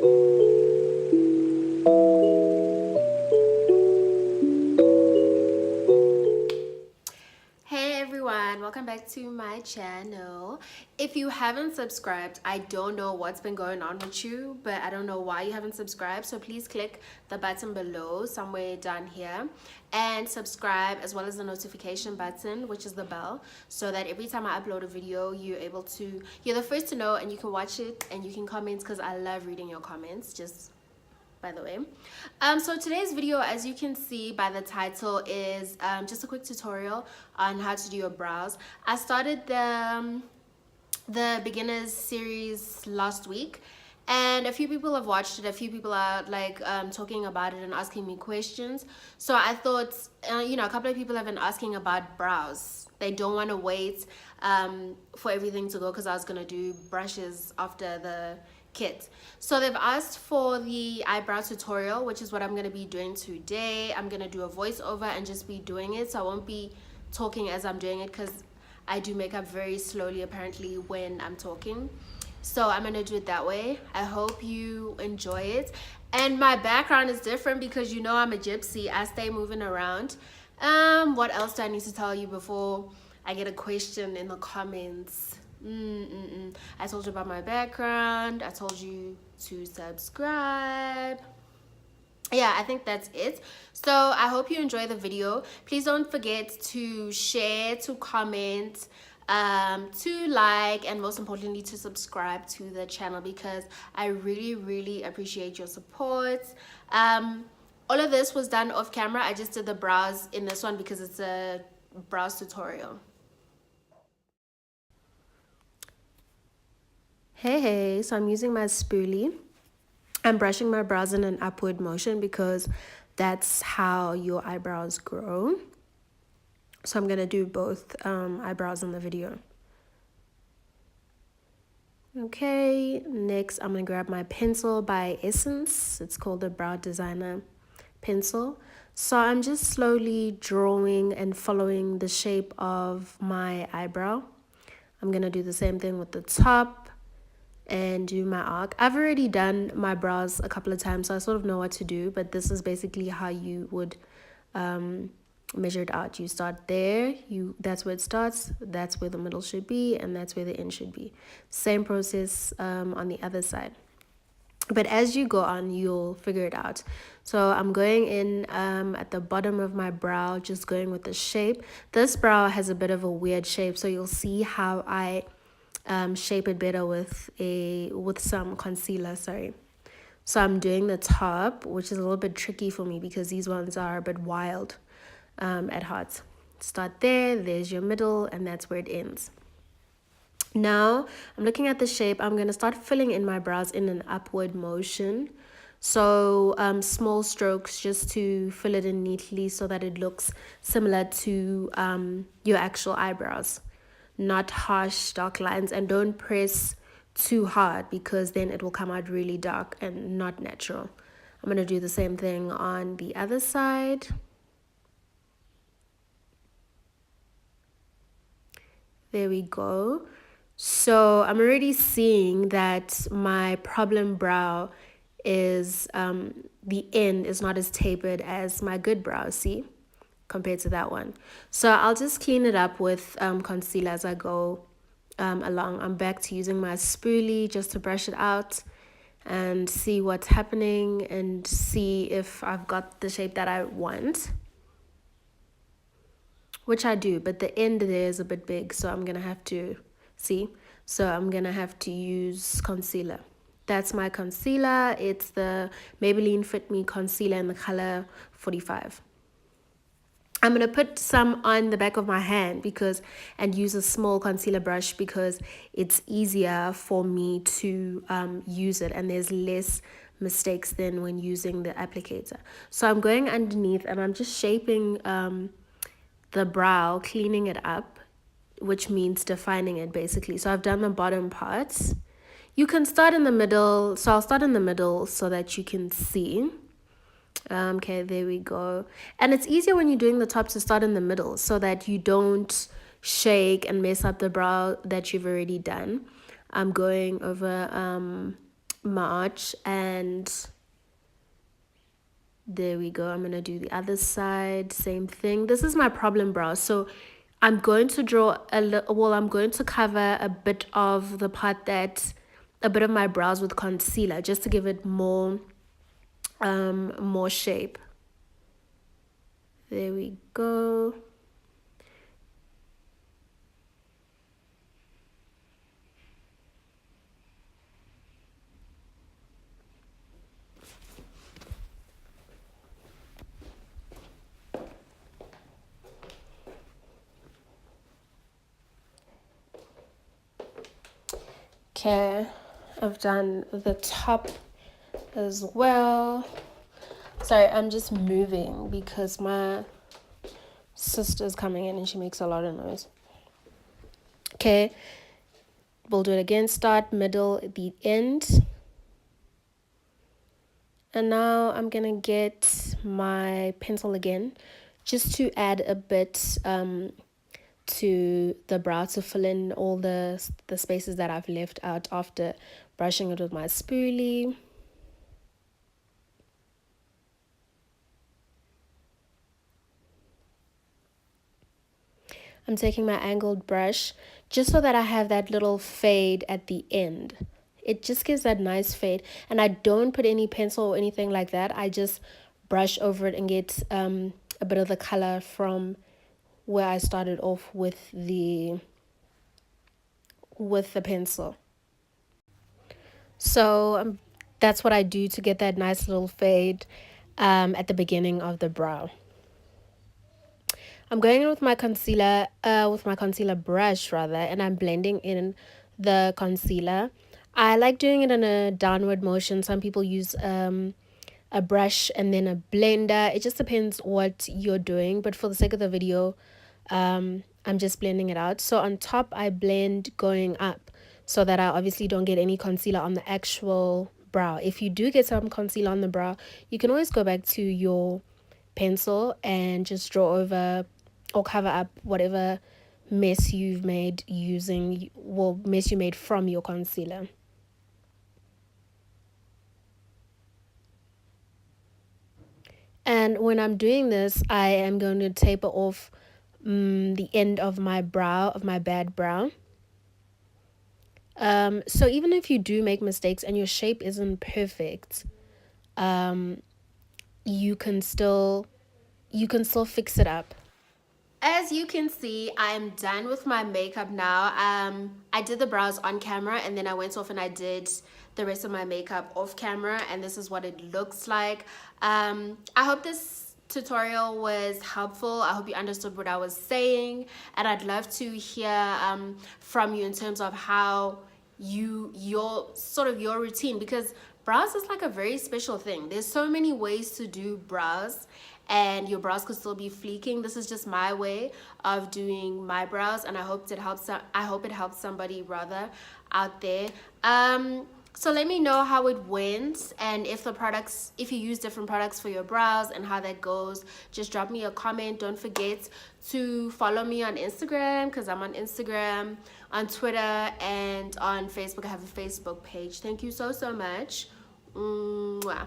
Hey everyone, welcome back to my channel. If you haven't subscribed, I don't know what's been going on with you, but I don't know why you haven't subscribed, so please click the button below somewhere down here and subscribe, as well as the notification button, which is the bell, so that every time I upload a video you're the first to know, and you can watch it and you can comment, because I love reading your comments, just by the way. So today's video, as you can see by the title, is just a quick tutorial on how to do your brows. I started the beginners series last week, and a few people have watched it. A few people are like talking about it and asking me questions. So I thought, a couple of people have been asking about brows. They don't want to wait for everything to go, because I was gonna do brushes after the kit. So they've asked for the eyebrow tutorial, which is what I'm going to be doing today. I'm going to do a voiceover and just be doing it, so I won't be talking as I'm doing it, because I do makeup very slowly apparently when I'm talking. So I'm going to do it that way. I hope you enjoy it. And my background is different because I'm a gypsy. I stay moving around. What else do I need to tell you before I get a question in the comments? I told you about my background. I told you to subscribe. Yeah, I think that's it. So I hope you enjoy the video. Please don't forget to share, to comment, to like, and most importantly to subscribe to the channel, because I really appreciate your support. All of this was done off camera. I just did the brows in this one because it's a brows tutorial. Hey, so I'm using my spoolie. I'm brushing my brows in an upward motion because that's how your eyebrows grow. So I'm gonna do both eyebrows in the video. Okay, next I'm gonna grab my pencil by Essence. It's called the Brow Designer pencil. So I'm just slowly drawing and following the shape of my eyebrow. I'm gonna do the same thing with the top and do my arc. I've already done my brows a couple of times, so I sort of know what to do, but this is basically how you would measure it out. You start there, that's where it starts, that's where the middle should be, and that's where the end should be. Same process on the other side. But as you go on, you'll figure it out. So I'm going in at the bottom of my brow, just going with the shape. This brow has a bit of a weird shape, so you'll see how I shape it better with some concealer. So I'm doing the top, which is a little bit tricky for me because these ones are a bit wild at heart. Start there's your middle, and that's where it ends. Now I'm looking at the shape. I'm going to start filling in my brows in an upward motion. So small strokes just to fill it in neatly so that it looks similar to your actual eyebrows. Not harsh dark lines, and don't press too hard because then it will come out really dark and not natural. I'm going to do the same thing on the other side. There we go. So I'm already seeing that my problem brow is the end is not as tapered as my good brow, see, compared to that one. So I'll just clean it up with concealer as I go along. I'm back to using my spoolie just to brush it out and see what's happening and see if I've got the shape that I want, which I do, but the end there is a bit big, so I'm gonna have to use concealer. That's my concealer. It's the Maybelline Fit Me concealer in the color 45. I'm going to put some on the back of my hand and use a small concealer brush because it's easier for me to use it, and there's less mistakes than when using the applicator. So I'm going underneath and I'm just shaping the brow, cleaning it up, which means defining it basically. So I've done the bottom parts. You can start in the middle. So I'll start in the middle so that you can see. Okay, there we go. And it's easier when you're doing the top to start in the middle so that you don't shake and mess up the brow that you've already done. I'm going over much. And there we go. I'm going to do the other side, same thing. This is my problem brow. So I'm going to draw a little, well, I'm going to cover a bit of the part that, a bit of my brows with concealer, just to give it more shape. There we go. Okay, I've done the top as well. Sorry, I'm just moving because my sister's coming in and she makes a lot of noise. Okay, we'll do it again. Start, middle, the end. And now I'm gonna get my pencil again, just to add a bit to the brow, to fill in all the spaces that I've left out after brushing it with my spoolie. I'm taking my angled brush just so that I have that little fade at the end. It just gives that nice fade, and I don't put any pencil or anything like that. I just brush over it and get a bit of the color from where I started off with the pencil. So that's what I do to get that nice little fade at the beginning of the brow. I'm going in with my concealer brush rather, and I'm blending in the concealer. I like doing it in a downward motion. Some people use a brush and then a blender. It just depends what you're doing, but for the sake of the video, I'm just blending it out. So on top, I blend going up so that I obviously don't get any concealer on the actual brow. If you do get some concealer on the brow, you can always go back to your pencil and just draw over or cover up whatever mess you've made mess you made from your concealer. And when I'm doing this, I am going to taper off the end of my brow, of my bad brow. So even if you do make mistakes and your shape isn't perfect, you can still fix it up. As you can see, I'm done with my makeup now. I did the brows on camera, and then I went off and I did the rest of my makeup off camera, and this is what it looks like. I hope this tutorial was helpful. I hope you understood what I was saying, and I'd love to hear from you in terms of how your routine, because brows is like a very special thing. There's so many ways to do brows, and your brows could still be fleeking. This is just my way of doing my brows, and I hope it helps somebody rather out there. So let me know how it went, and if you use different products for your brows and how that goes. Just drop me a comment. Don't forget to follow me on Instagram, because I'm on Instagram, on Twitter, and on Facebook. I have a Facebook page. Thank you so much. Mwah.